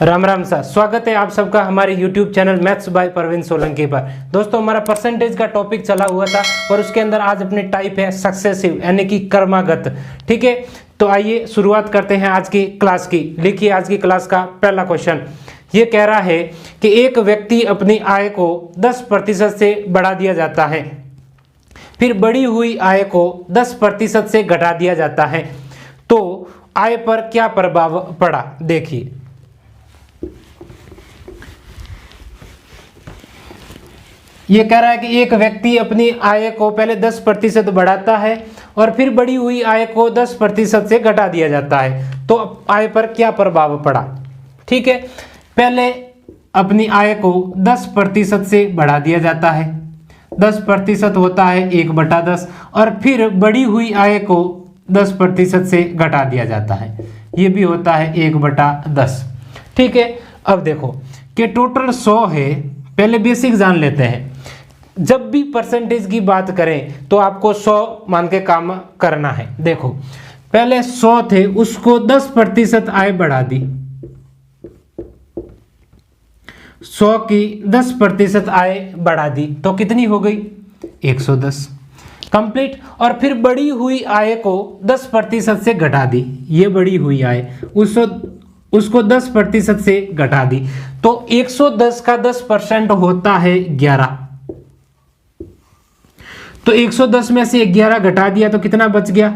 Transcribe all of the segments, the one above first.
Ram Ram sir, स्वागत है आप सबका हमारे YouTube channel maths by Parveen Solanki पर। दोस्तों, हमारा परसेंटेज का टॉपिक चला हुआ था और उसके अंदर आज अपनी टाइप है सक्सेसिव यानी कि क्रमागत। ठीक है, तो आइए शुरुआत करते हैं आज की क्लास की। लिखिए आज की क्लास का पहला क्वेश्चन। ये कह रहा है कि एक व्यक्ति अपनी आय को 10% से बढ़ा दिया जाता है, फिर बढ़ी हुई आय को 10% से घटा दिया जाता है, तो आय पर क्या प्रभाव पड़ा। देखिए, ये कह रहा है कि एक व्यक्ति अपनी आय को पहले 10% बढ़ाता है और फिर बढ़ी हुई आय को 10% से घटा दिया जाता है, तो आय पर क्या प्रभाव पड़ा। ठीक है, पहले अपनी आय को 10% से बढ़ा दिया जाता है, 10% होता है 1/10, और फिर बढ़ी हुई आय को 10% से घटा दिया जाता है, ये भी होता है 1/10। ठीक है, अब देखो कि टोटल 100 है। पहले बेसिक जान लेते हैं। जब भी परसेंटेज की बात करें तो आपको 100 मान के काम करना है। देखो, पहले 100 थे, उसको 10% आय बढ़ा दी, 100 की 10% आय बढ़ा दी तो कितनी हो गई 110 कंप्लीट। और फिर बढ़ी हुई आय को 10% से घटा दी, ये बढ़ी हुई आय उसको 10% से घटा दी, तो 110 का 10% होता है 11। तो 110 में से 11 घटा दिया तो कितना बच गया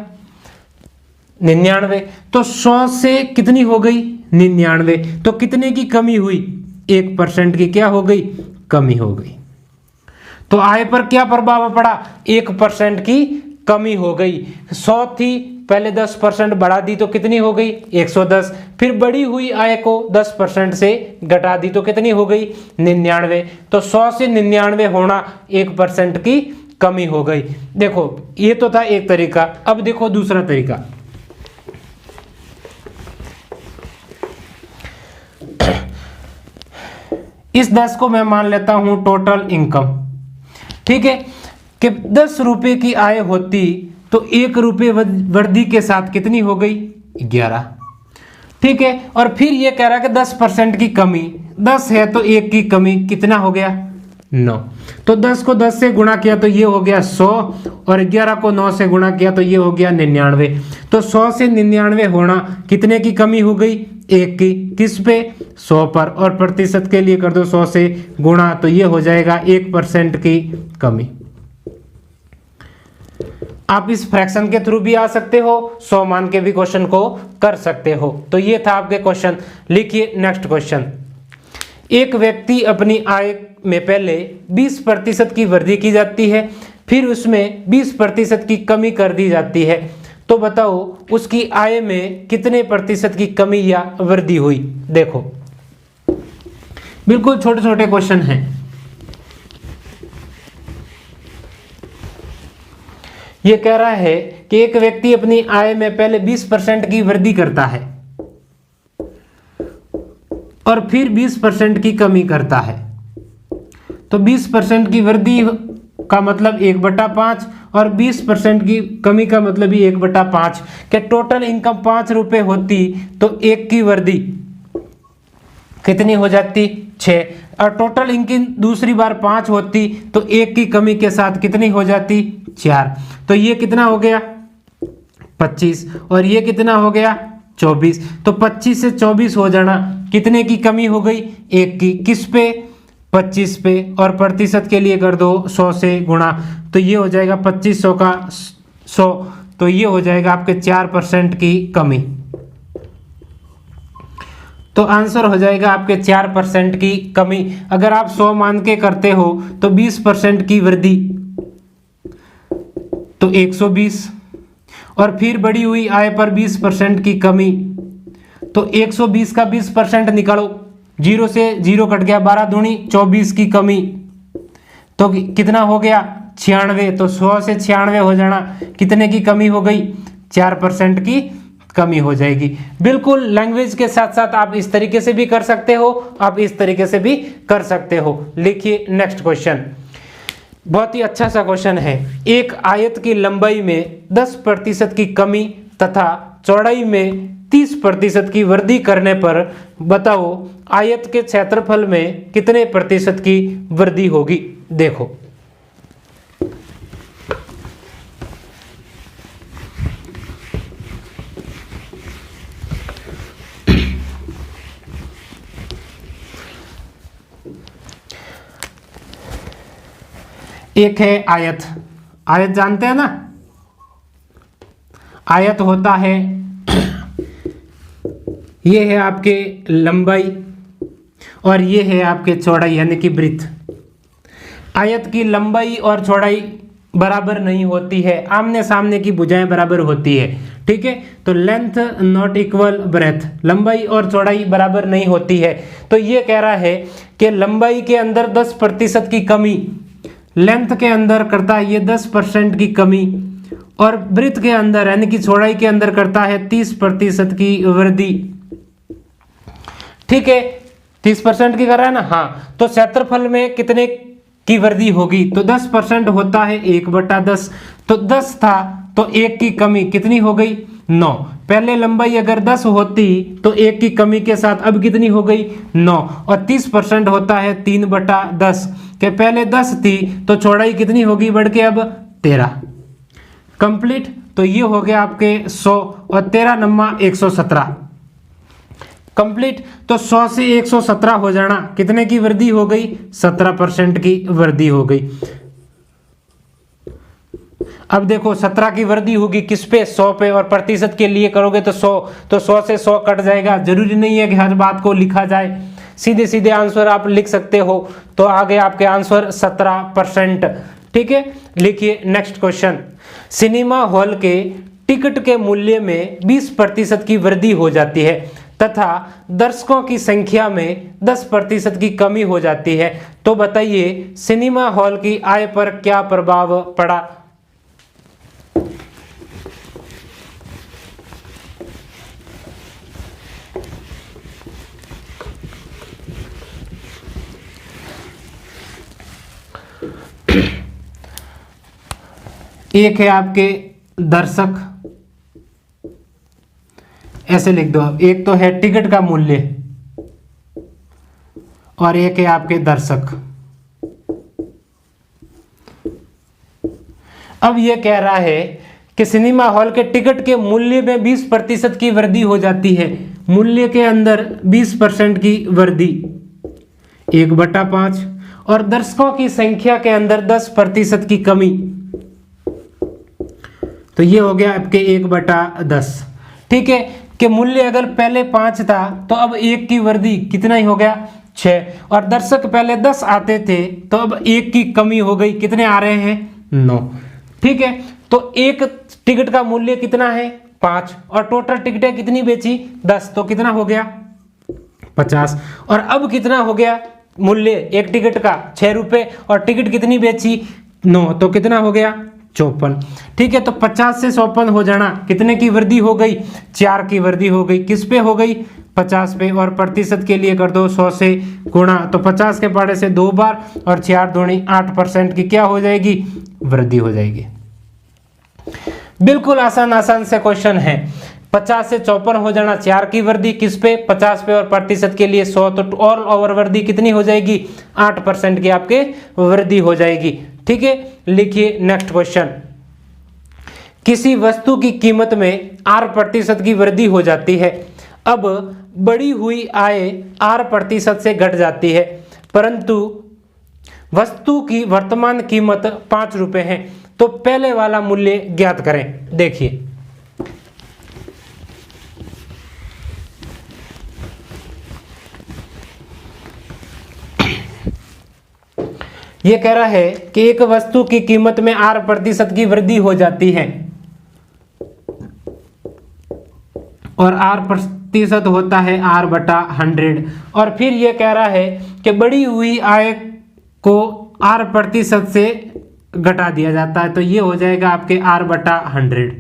99। तो 100 से कितनी हो गई 99, तो कितने की कमी हुई 1% की क्या हो गई कमी हो गई। तो आय पर क्या प्रभाव पड़ा 1% की कमी हो गई। 100 थी, पहले 10% बढ़ा दी तो कितनी हो गई 110, फिर बढ़ी हुई आय को 10% से घटा दी तो कितनी हो गई 99। तो 100 से 99 होना 1% की कमी हो गई। देखो, ये तो था एक तरीका। अब देखो दूसरा तरीका। इस 10 को मैं मान लेता हूं टोटल इनकम। ठीक है, कि 10 रुपए की आय होती तो 1 रुपए वृद्धि के साथ कितनी हो गई 11। ठीक है, और फिर ये कह रहा है कि 10% की कमी, 10 है तो 1 की कमी कितना हो गया 9। तो 10 को 10 से गुणा किया तो ये हो गया 100, और 11 को 9 से गुणा किया तो ये हो गया 99। तो 100 से 99 होना कितने की कमी हो गई 1 की। किस पे 100 पर, और प्रतिशत के लिए कर दो 100 से गुणा तो ये हो जाएगा 1% की कमी। आप इस फ्रैक्शन के थ्रू भी आ सकते हो, 100 मान के भी क्वेश्चन को कर सकते हो। तो ये था आपके क्वेश्चन। लिखिए नेक्स्ट क्वेश्चन। एक व्यक्ति अपनी आय में पहले 20% की वृद्धि की जाती है, फिर उसमें 20% की कमी कर दी जाती है, तो बताओ उसकी आय में कितने प्रतिशत की कमी या वृद्धि हुई। देखो, बिल्कुल छोटे छोटे क्वेश्चन हैं। यह कह रहा है कि एक व्यक्ति अपनी आय में पहले 20% की वृद्धि करता है और फिर 20% की कमी करता है। तो 20% की वृद्धि का मतलब 1/5 और 20% की कमी का मतलब भी 1/5। कि टोटल इनकम 5 रुपए होती तो 1 की वृद्धि कितनी हो जाती 6, और टोटल इनकम दूसरी बार 5 होती तो 1 की कमी के साथ कितनी हो जाती 4। तो ये कितना हो गया 25, और ये कितना हो गया 24। तो 25 से 24 हो जाना, कितने की कमी हो गई 1 की। किस पे 25 पे, और प्रतिशत के लिए कर दो 100 से गुणा तो ये हो जाएगा 2500 का 100, तो ये हो जाएगा आपके 4% की कमी। तो आंसर हो जाएगा आपके 4% की कमी। अगर आप 100 मान के करते हो तो 20% की वृद्धि तो 120, और फिर बढ़ी हुई आय पर 20% की कमी तो 120 का 20% निकालो, 0 से 0 कट गया, 12 दूनी 24 की कमी तो कितना हो गया 96। तो 100 से 96 हो जाना, कितने की कमी हो गई 4% की कमी हो जाएगी। बिल्कुल लैंग्वेज के साथ साथ आप इस तरीके से भी कर सकते हो, आप इस तरीके से भी कर सकते हो। लिखिए नेक्स्ट क्वेश्चन। बहुत ही अच्छा सा क्वेश्चन है। एक आयत की लंबाई में 10% की कमी तथा चौड़ाई में 30% की वृद्धि करने पर बताओ आयत के क्षेत्रफल में कितने प्रतिशत की वृद्धि होगी। देखो एक है आयत, आयत जानते हैं ना, आयत होता है ये है आपके लंबाई और ये है आपके चौड़ाई यानी कि ब्रीथ। आयत की लंबाई और चौड़ाई बराबर नहीं होती है, आमने सामने की भुजाएं बराबर होती है, ठीक है। तो लेंथ नॉट इक्वल ब्रेथ, लंबाई और चौड़ाई बराबर नहीं होती है। तो ये कह रहा है कि लंबाई के अंदर 10% की कमी, लेंथ के अंदर करता है ये 10% की कमी, और ब्रीथ के अंदर यानी कि चौड़ाई के अंदर करता है 30% की वृद्धि, ठीक है। 30% की कर रहा है ना, हाँ। तो क्षेत्रफल में कितने की वृद्धि होगी, तो 10% होता है 1/10, तो 10 था तो 1 की कमी कितनी हो गई 9। पहले लंबाई अगर 10 होती तो 1 की कमी के साथ अब कितनी हो गई 9, और 30% होता है 3/10 के पहले 10 थी तो चौड़ाई कितनी होगी बढ़ के अब 13 कंप्लीट। तो ये हो गया आपके 100 और 13 नम्मा 117 कंप्लीट। तो 100 से 117 हो जाना, कितने की वृद्धि हो गई 17% की वृद्धि हो गई। अब देखो 17 की वृद्धि होगी किस पे 100 पे, और प्रतिशत के लिए करोगे तो 100, तो 100 से 100 कट जाएगा। जरूरी नहीं है कि हर बात को लिखा जाए, सीधे सीधे आंसर आप लिख सकते हो। तो आगे आपके आंसर 17%, ठीक है। लिखिए नेक्स्ट क्वेश्चन, सिनेमा हॉल के टिकट के मूल्य में 20% की वृद्धि हो जाती है तथा दर्शकों की संख्या में 10% की कमी हो जाती है, तो बताइए सिनेमा हॉल की आय पर क्या प्रभाव पड़ा। एक है आपके दर्शक, ऐसे लिख दो आप, एक तो है टिकट का मूल्य और एक है आपके दर्शक। अब यह कह रहा है कि सिनेमा हॉल के टिकट के मूल्य में 20% की वृद्धि हो जाती है, मूल्य के अंदर 20% की वृद्धि 1/5, और दर्शकों की संख्या के अंदर 10% की कमी, तो ये हो गया आपके 1/10, ठीक है। कि मूल्य अगर पहले 5 था तो अब 1 की वृद्धि कितना ही हो गया 6, और दर्शक पहले 10 आते थे तो अब 1 की कमी हो गई, कितने आ रहे हैं 9, ठीक है। तो एक टिकट का मूल्य कितना है 5, और टोटल टिकटें कितनी बेची 10, तो कितना हो गया 50, और अब कितना हो गया मूल्य एक टिकट का 6 रुपए, और टिकट कितनी बेची 9, तो कितना हो गया 54, ठीक है। तो 50 से 54 हो जाना, कितने की वृद्धि हो गई 4 की वृद्धि हो गई, किस पे हो गई 50 पे, और प्रतिशत के लिए कर दो 100 से गुणा, तो 50 के पहाड़े से 2 बार और 4 दूनी 8% की क्या हो जाएगी वृद्धि हो जाएगी। बिल्कुल आसान से क्वेश्चन है। 50 से 54 हो जाना, 4 की वृद्धि किस पे 50 पे, और प्रतिशत के लिए 100, तो ऑल ओवर वृद्धि कितनी हो जाएगी 8% की आपके वृद्धि हो जाएगी, ठीक है। लिखिए नेक्स्ट क्वेश्चन, किसी वस्तु की कीमत में 8% की वृद्धि हो जाती है, अब बढ़ी हुई आय 8% से घट जाती है, परंतु वस्तु की वर्तमान कीमत 5 रुपए है, तो पहले वाला मूल्य ज्ञात करें। देखिए ये कह रहा है कि एक वस्तु की कीमत में 8% की वृद्धि हो जाती है, और 8% होता है R/100, और फिर ये कह रहा है कि बढ़ी हुई आय को 8% से घटा दिया जाता है, तो ये हो जाएगा आपके R/100,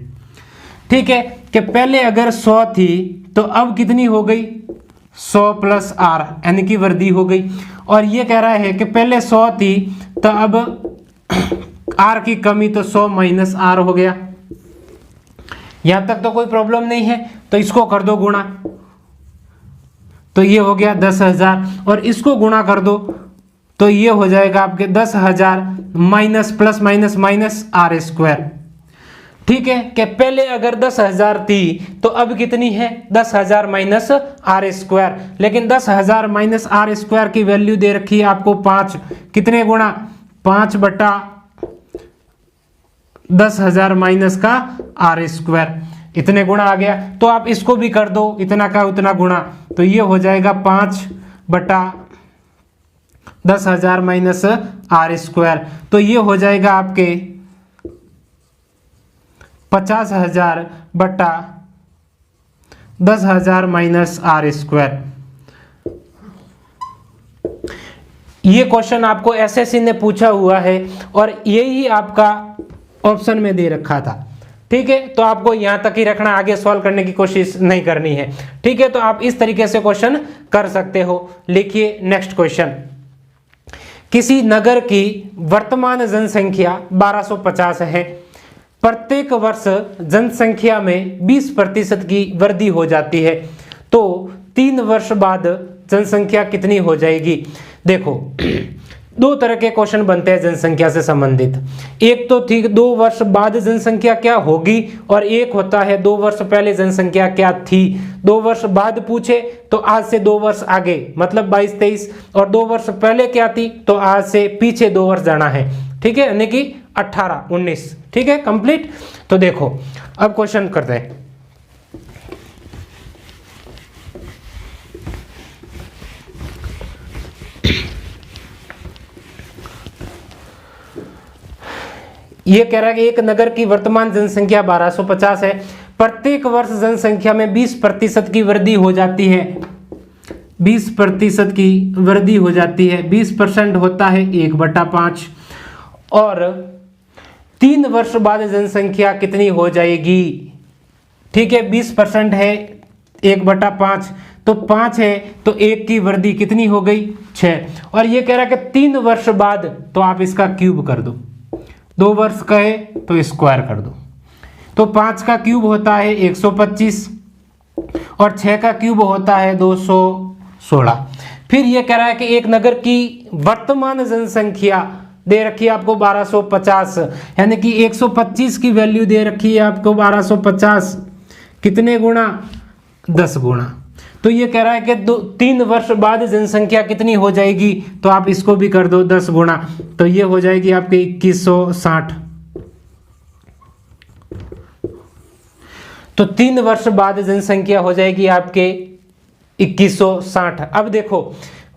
ठीक है। कि पहले अगर 100 थी तो अब कितनी हो गई 100 + R यानी कि वृद्धि हो गई, और ये कह रहा है कि पहले 100 थी तो अब R की कमी, तो 100 - R हो गया। यहां तक तो कोई प्रॉब्लम नहीं है, तो इसको कर दो गुणा, तो ये हो गया 10,000 और इसको गुणा कर दो तो ये हो जाएगा आपके 10,000 minus plus minus minus R square. ठीक है कि पहले अगर 10,000 थी तो अब कितनी है 10,000 माइनस आर स्क्वायर, लेकिन 10,000 माइनस आर स्क्वायर की वैल्यू दे रखी है आपको 5, कितने गुणा 5 बटा 10,000 माइनस का आर स्क्वायर, इतने गुणा आ गया। तो आप इसको भी कर दो इतना का उतना गुणा, तो ये हो जाएगा 5 बटा 10,000 माइनस आर स्क्वायर, तो ये हो जाएगा आपके 50,000 बटा 10,000 माइनस आर स्क्वायर। ये क्वेश्चन आपको एसएससी ने पूछा हुआ है और यही आपका ऑप्शन में दे रखा था। ठीक है, तो आपको यहां तक ही रखना, आगे सॉल्व करने की कोशिश नहीं करनी है। ठीक है, तो आप इस तरीके से क्वेश्चन कर सकते हो। लिखिए नेक्स्ट क्वेश्चन। किसी नगर की वर्तमान जनसंख्या 1250 है। प्रत्येक वर्ष जनसंख्या में 20% की वृद्धि हो जाती है, तो 3 वर्ष बाद जनसंख्या कितनी हो जाएगी। देखो दो तरह के क्वेश्चन बनते हैं जनसंख्या से संबंधित। एक तो ठीक 2 वर्ष बाद जनसंख्या क्या होगी, और एक होता है 2 वर्ष पहले जनसंख्या क्या थी। 2 वर्ष बाद पूछे तो आज से 2 वर्ष आगे मतलब 22-23, और 2 वर्ष पहले क्या थी तो आज से पीछे 2 वर्ष जाना है। ठीक है, यानी कि 18-19। ठीक है, कंप्लीट। तो देखो अब क्वेश्चन करते हैं। ये कह रहा है कि एक नगर की वर्तमान जनसंख्या 1250 है। प्रत्येक वर्ष जनसंख्या में 20% की वृद्धि हो जाती है। 20% की वृद्धि हो जाती है। 20% होता है 1/5, और 3 वर्ष बाद जनसंख्या कितनी हो जाएगी। ठीक है, 20% है 1/5, तो 5 है तो 1 की वृद्धि कितनी हो गई 6। और ये कह रहा है कि 3 वर्ष बाद, तो आप इसका क्यूब कर दो। 2 वर्ष कहे तो स्क्वायर कर दो, तो 5 का क्यूब होता है 125 और 6 का क्यूब होता है 216। फिर ये कह रहा है कि एक नगर की वर्तमान जनसंख्या दे रखी है आपको 1250, यानी कि 125 की वैल्यू दे रखी है आपको 1250, कितने गुणा 10 गुणा। तो ये कह रहा है कि 3 वर्ष बाद जनसंख्या कितनी हो जाएगी, तो आप इसको भी कर दो 10 गुणा, तो ये हो जाएगी आपके 2160। तो 3 वर्ष बाद जनसंख्या हो जाएगी आपके 2160। अब देखो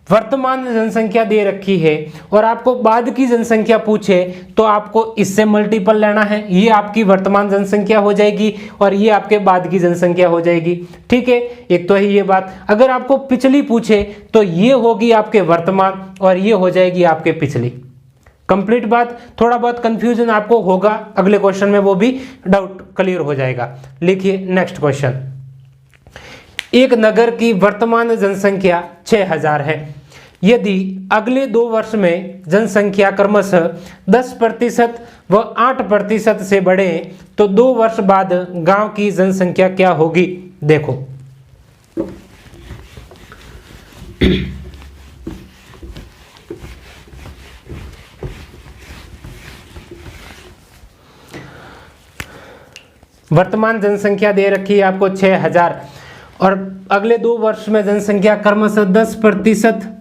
वर्तमान जनसंख्या दे रखी है और आपको बाद की जनसंख्या पूछे तो आपको इससे मल्टीपल लेना है। ये आपकी वर्तमान जनसंख्या हो जाएगी और ये आपके बाद की जनसंख्या हो जाएगी। ठीक है, एक तो है ये बात। अगर आपको पिछली पूछे तो ये होगी आपके वर्तमान और ये हो जाएगी आपके पिछली। कंप्लीट बात। थोड़ा बहुत कंफ्यूजन आपको होगा, अगले क्वेश्चन में वो भी डाउट क्लियर हो जाएगा। लिखिए नेक्स्ट क्वेश्चन। एक नगर की वर्तमान जनसंख्या 6000 है। यदि अगले 2 वर्ष में जनसंख्या क्रमशः 10% व 8% से बढ़े तो 2 वर्ष बाद गांव की जनसंख्या क्या होगी। देखो वर्तमान जनसंख्या दे रखी है आपको 6000 और अगले 2 वर्ष में जनसंख्या क्रमशः 10%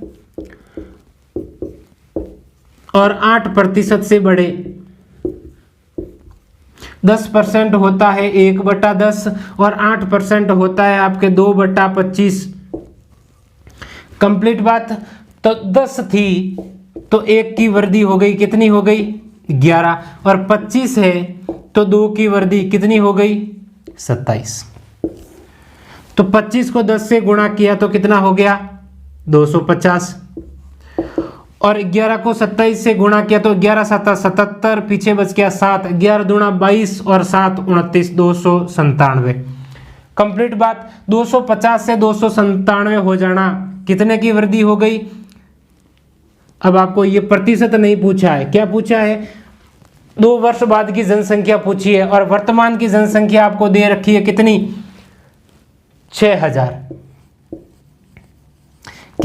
और 8% से बढ़े। 10% होता है 1/10 और 8% होता है आपके 2/25। कंप्लीट बात। तो 10 थी तो 1 की वृद्धि हो गई, कितनी हो गई 11, और 25 है तो 2 की वृद्धि कितनी हो गई 27। तो 25 को 10 से गुणा किया तो कितना हो गया 250, और 11 को 27 से गुणा किया तो 11 7 77, पीछे बच गया 7, 11 दूना 22 और 7 29, 297। कंप्लीट बात। 250 से 297 हो जाना, कितने की वृद्धि हो गई। अब आपको ये प्रतिशत नहीं पूछा है, क्या पूछा है 2 वर्ष बाद की जनसंख्या पूछी है और वर्तमान की जनसंख्या आपको दे रखी है कितनी 6000।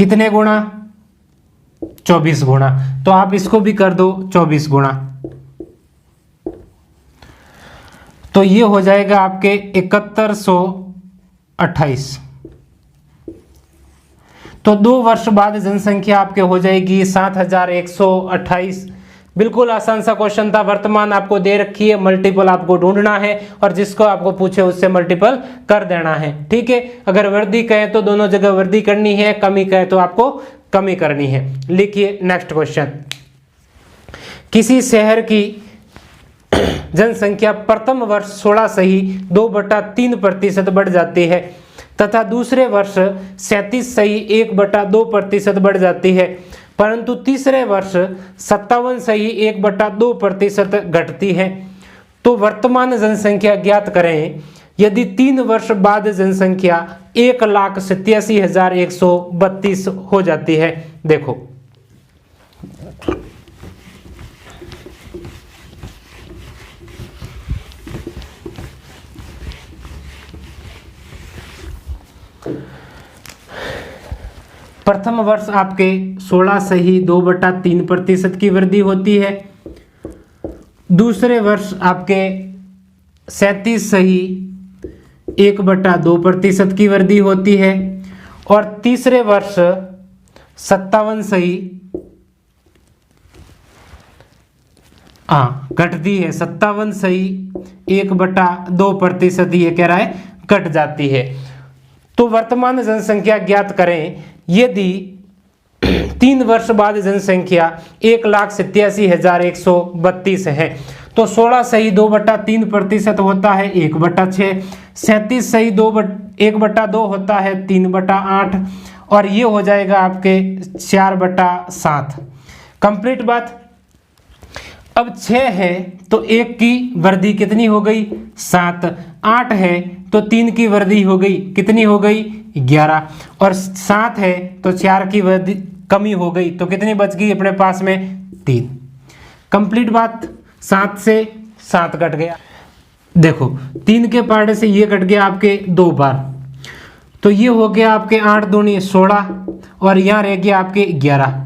कितने गुणा? 24 गुणा। तो आप इसको भी कर दो 24 गुणा, तो ये हो जाएगा आपके 7128। तो 2 वर्ष बाद जनसंख्या आपके हो जाएगी 7128। बिल्कुल आसान सा क्वेश्चन था। वर्तमान आपको दे रखी है, मल्टीपल आपको ढूंढना है और जिसको आपको पूछे उससे मल्टीपल कर देना है। ठीक है, अगर वृद्धि कहे तो दोनों जगह वृद्धि करनी है, कमी कहे तो आपको कमी करनी है। लिखिए नेक्स्ट क्वेश्चन। किसी शहर की जनसंख्या प्रथम वर्ष 16 सही 2/3% बढ़ जाती है तथा दूसरे वर्ष 37 सही 1/2% बढ़ जाती है, परंतु तीसरे वर्ष 57 सही 1/2% घटती है। तो वर्तमान जनसंख्या ज्ञात करें यदि 3 वर्ष बाद जनसंख्या 1,87,132 हो जाती है। देखो प्रथम वर्ष आपके 16 सही 2/3% की वृद्धि होती है, दूसरे वर्ष आपके 37 सही 1/2% की वृद्धि होती है और तीसरे वर्ष 57 सही घटती है, 57 सही 1/2% ये कह रहा है घट जाती है। तो वर्तमान जनसंख्या ज्ञात करें यदि 3 वर्ष बाद जनसंख्या 1,87,132 है। तो 16 सही 2/3% होता है 1/6, 37 सही 1/2 होता है 3/8 और ये हो जाएगा आपके 4/7। कंप्लीट बात। अब 6 है तो 1 की वृद्धि कितनी हो गई? 7। 8 है तो 3 की वृद्धि हो गई, कितनी हो गई? 11। और 7 है तो 4 की वृद्धि कमी हो गई, तो कितनी बच गई अपने पास में? 3। कंप्लीट बात। 7 से 7 कट गया। देखो 3 के पार्ट से ये कट गया आपके 2 बार, तो ये हो गया आपके 8 दूनी 16 और यहाँ रह गया आपके 11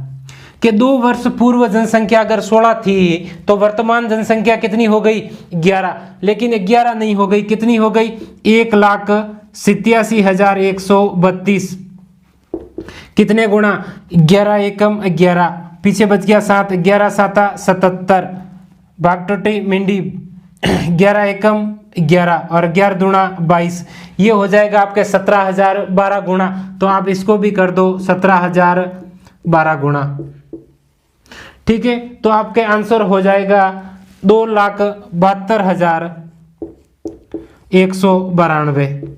के 2 वर्ष पूर्व जनसंख्या अगर 16 थी तो वर्तमान जनसंख्या कितनी हो गई? 11। लेकिन 11 नहीं हो गई, कितनी हो गई? 1,87,132। कितने गुणा? 11 एकम 11, पीछे बच गया 7, 11 7 77 भाग टोटी मिंडी 11 एकम 11 और 11 दूना 22। ये हो जाएगा आपके 17,012 गुणा। तो आप इसको भी कर दो 17,012 गुणा। ठीक है, तो आपके आंसर हो जाएगा 2,72,192।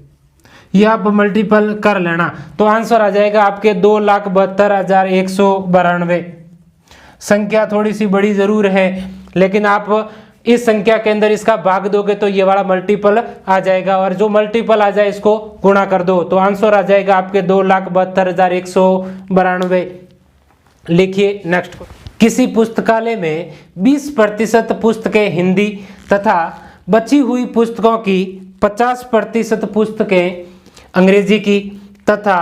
ये आप मल्टीपल कर लेना तो आंसर आ जाएगा आपके 2,72,192। संख्या थोड़ी सी बड़ी जरूर है, लेकिन आप इस संख्या के अंदर इसका भाग दोगे तो ये वाला मल्टीपल आ जाएगा और जो मल्टीपल आ जाए इसको गुणा कर दो तो आंसर आ जाएगा आपके 2,72,192। लिखिए नेक्स्ट। किसी पुस्तकालय में 20% पुस्तकें हिंदी तथा बची हुई पुस्तकों की 50% पुस्तकें अंग्रेजी की तथा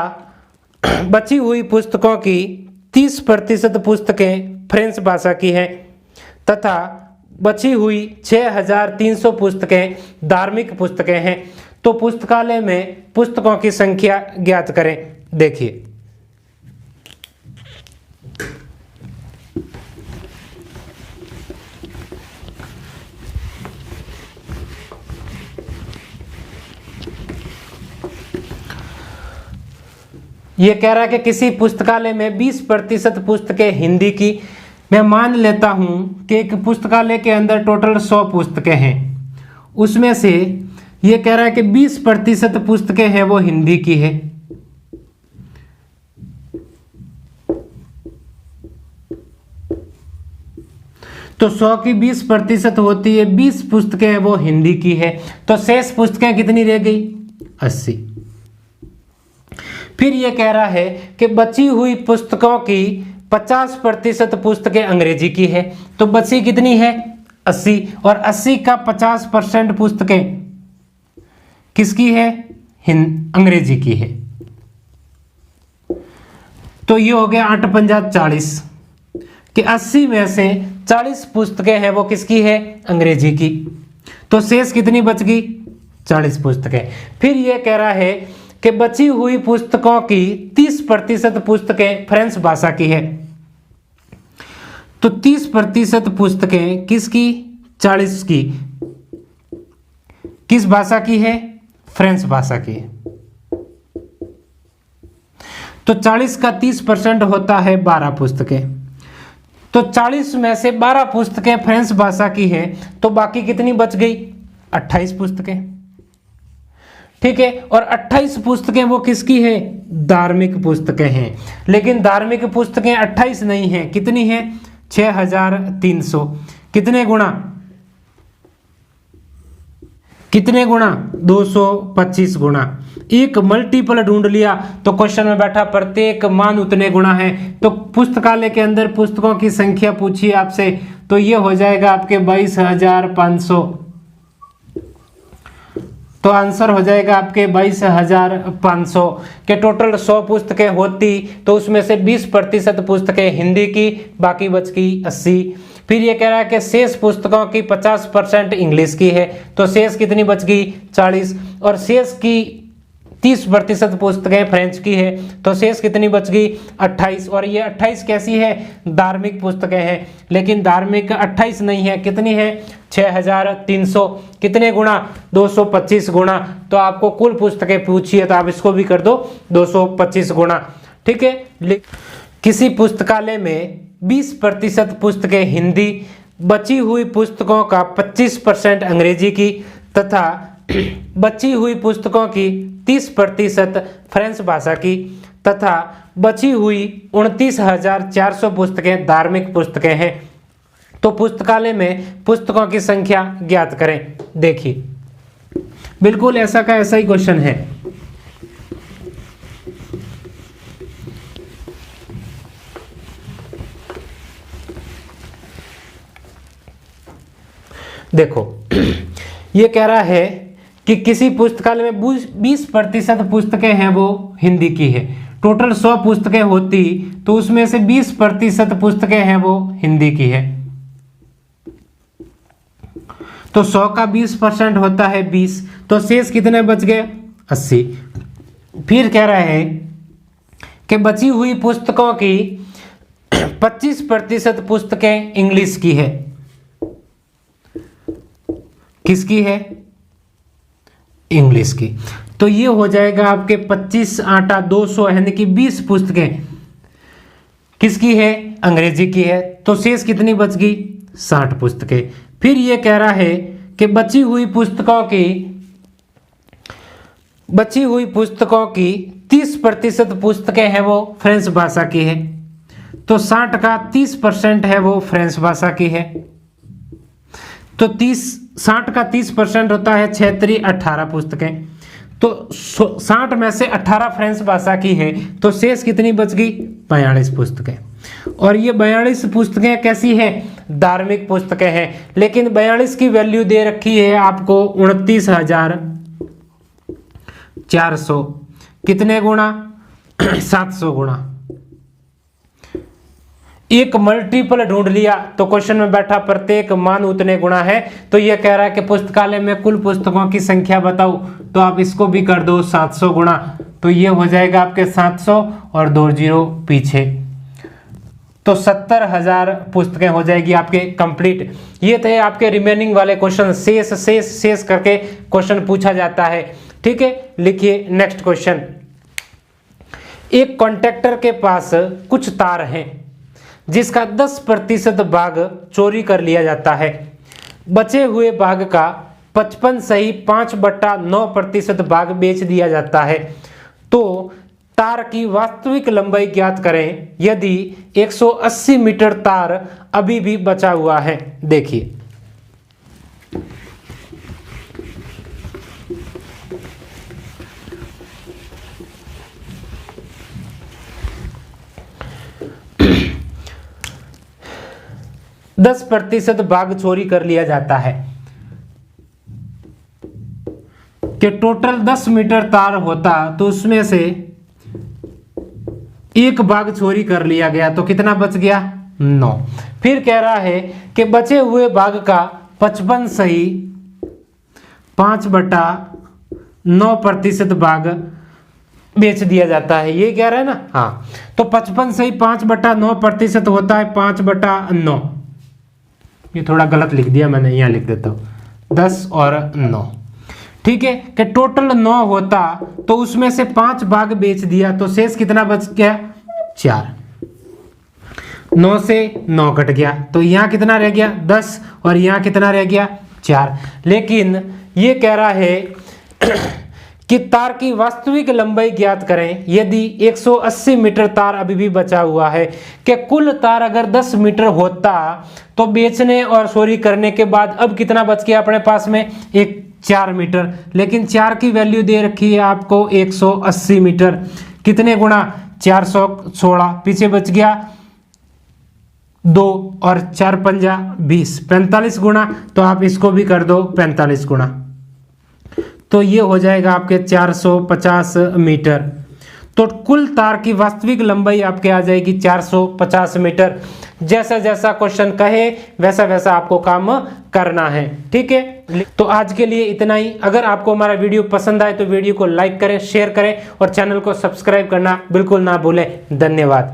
बची हुई पुस्तकों की 30% पुस्तकें फ्रेंच भाषा की हैं तथा बची हुई 6,300 पुस्तकें धार्मिक पुस्तकें हैं। तो पुस्तकालय में पुस्तकों की संख्या ज्ञात करें। देखिए ये कह रहा है कि किसी पुस्तकालय में 20% पुस्तकें हिंदी की। मैं मान लेता हूं कि एक पुस्तकालय के अंदर टोटल 100 पुस्तकें हैं, उसमें से ये कह रहा है कि 20% पुस्तकें हैं वो हिंदी की है। तो 100 की 20% होती है, 20 पुस्तकें हैं वो हिंदी की है, तो शेष पुस्तकें कितनी रह गई? 80। फिर ये कह रहा है कि बची हुई पुस्तकों की 50% पुस्तकें अंग्रेजी की है, तो बची कितनी है? 80 और 80 का 50% पुस्तकें किसकी है? अंग्रेजी की है। तो ये हो गया 8 पंजा 40 कि 80 में से 40 पुस्तकें हैं वो किसकी है, अंग्रेजी की। तो शेष कितनी बच गई, 40 पुस्तकें। फिर ये कह रहा है कि बची हुई पुस्तकों की 30% पुस्तकें फ्रेंच भाषा की है। तो 30% पुस्तकें किसकी, 40 की किस भाषा की है, फ्रेंच भाषा की है। तो 40 का 30% होता है 12 पुस्तकें। तो 40 में से 12 पुस्तकें फ्रेंच भाषा की है, तो बाकी कितनी बच गई, 28 पुस्तकें। ठीक है, और 28 पुस्तकें वो किसकी है, धार्मिक पुस्तकें हैं। लेकिन धार्मिक पुस्तकें 28 नहीं है, कितनी है, 6300। कितने गुणा, कितने गुणा, 225 गुणा। एक मल्टीपल ढूंढ लिया तो क्वेश्चन में बैठा प्रत्येक मान उतने गुणा है। तो पुस्तकालय के अंदर पुस्तकों की संख्या पूछी आपसे, तो ये हो जाएगा आपके 22,500। तो आंसर हो जाएगा आपके 22,500 के टोटल 100 पुस्तकें होती तो उसमें से 20% पुस्तकें हिंदी की, बाकी बच गई 80। फिर ये कह रहा है कि शेष पुस्तकों की 50% इंग्लिश की है, तो शेष कितनी बच गई, 40। और शेष की 30% पुस्तकें फ्रेंच की है, तो शेष कितनी बच गई, 28। और ये 28 कैसी है, धार्मिक पुस्तकें हैं। लेकिन धार्मिक 28 नहीं है, कितनी है, 6300। कितने गुणा, 225 गुणा। तो आपको कुल पुस्तकें पूछी है तो आप इसको भी कर दो 225 गुणा। ठीक है, किसी पुस्तकालय में 20% पुस्तकें हिंदी, बची हुई पुस्तकों का 25% अंग्रेजी की तथा बची हुई पुस्तकों की 30% फ्रेंच भाषा की तथा बची हुई 29,400 पुस्तकें धार्मिक पुस्तकें हैं। तो पुस्तकालय में पुस्तकों की संख्या ज्ञात करें। देखिए, बिल्कुल ऐसा का ऐसा ही क्वेश्चन है। देखो, ये कह रहा है कि किसी पुस्तकालय में 20% पुस्तकें हैं वो हिंदी की है। टोटल 100 पुस्तकें होती तो उसमें से 20% पुस्तकें हैं वो हिंदी की है। तो 100 का 20% होता है 20, तो शेष कितने बच गए, 80। फिर कह रहा है कि बची हुई पुस्तकों की 25% पुस्तकें इंग्लिश की है। किसकी है, इंग्लिश की। तो ये हो जाएगा आपके 25 आटा 200 यानी कि 20 पुस्तकें किसकी है, अंग्रेजी की है। तो शेष कितनी बच गई, 60 पुस्तकें। फिर ये कह रहा है कि बची हुई पुस्तकों की 30% पुस्तकें हैं वो फ्रेंच भाषा की है। तो 60 का 30% है वो फ्रेंच भाषा की है। तो 60 का 30% होता है 18 पुस्तकें। तो 60 में से 18 फ्रेंच भाषा की है, तो शेष कितनी बच गई, 42 पुस्तकें। और ये 42 पुस्तकें कैसी है, धार्मिक पुस्तकें हैं। लेकिन 42 की वैल्यू दे रखी है आपको 29,400। कितने गुणा, 700 गुणा। एक मल्टीपल ढूंढ लिया तो क्वेश्चन में बैठा प्रत्येक मान उतने गुणा है। तो ये कह रहा है कि पुस्तकालय में कुल पुस्तकों की संख्या बताओ, तो आप इसको भी कर दो 700 गुणा। तो ये हो जाएगा आपके 700 और 2 जीरो पीछे, तो 70,000 पुस्तकें हो जाएगी आपके कंप्लीट। ये थे आपके रिमेनिंग वाले क्वेश्चन। शेष शेष शेष करके क्वेश्चन पूछा जाता है। ठीक है, लिखिए नेक्स्ट क्वेश्चन। एक कॉन्ट्रैक्टर के पास कुछ तार हैं जिसका 10% भाग चोरी कर लिया जाता है। बचे हुए भाग का 55 सही 5/9% भाग बेच दिया जाता है। तो तार की वास्तविक लंबाई ज्ञात करें यदि 180 मीटर तार अभी भी बचा हुआ है। देखिए, दस प्रतिशत भाग चोरी कर लिया जाता है कि टोटल 10 मीटर तार होता तो उसमें से एक भाग चोरी कर लिया गया तो कितना बच गया 9। फिर कह रहा है कि बचे हुए भाग का 55 सही 5/9% भाग बेच दिया जाता है, ये कह रहा है ना। हाँ, तो 55 सही 5/9% होता है 5/9। ये थोड़ा गलत लिख दिया मैंने, यहाँ लिख देता हूँ 10 और 9। ठीक है, कि टोटल 9 होता तो उसमें से 5 भाग बेच दिया तो शेष कितना बच गया 4। 9 से 9 कट गया तो यहाँ कितना रह गया 10 और यहाँ कितना रह गया 4। लेकिन ये कह रहा है कि तार की वास्तविक लंबाई ज्ञात करें। यदि 180 मीटर तार अभी भी बचा हुआ है, कि कुल तार अगर 10 मीटर होता तो बेचने और चोरी करने के बाद अब कितना बच गया अपने पास में 4 मीटर। लेकिन 4 की वैल्यू दे रखी है आपको 180 मीटर, कितने गुणा 416, पीछे बच गया 2 और 4 पंजा 20, 45 गुणा, तो आप इसको भी कर दो 45 गुणा, तो ये हो जाएगा आपके 450 मीटर। तो कुल तार की वास्तविक लंबाई आपके आ जाएगी 450 मीटर। जैसा जैसा क्वेश्चन कहे वैसा वैसा आपको काम करना है। ठीक है, तो आज के लिए इतना ही। अगर आपको हमारा वीडियो पसंद आए तो वीडियो को लाइक करें, शेयर करें और चैनल को सब्सक्राइब करना बिल्कुल ना भूलें। धन्यवाद।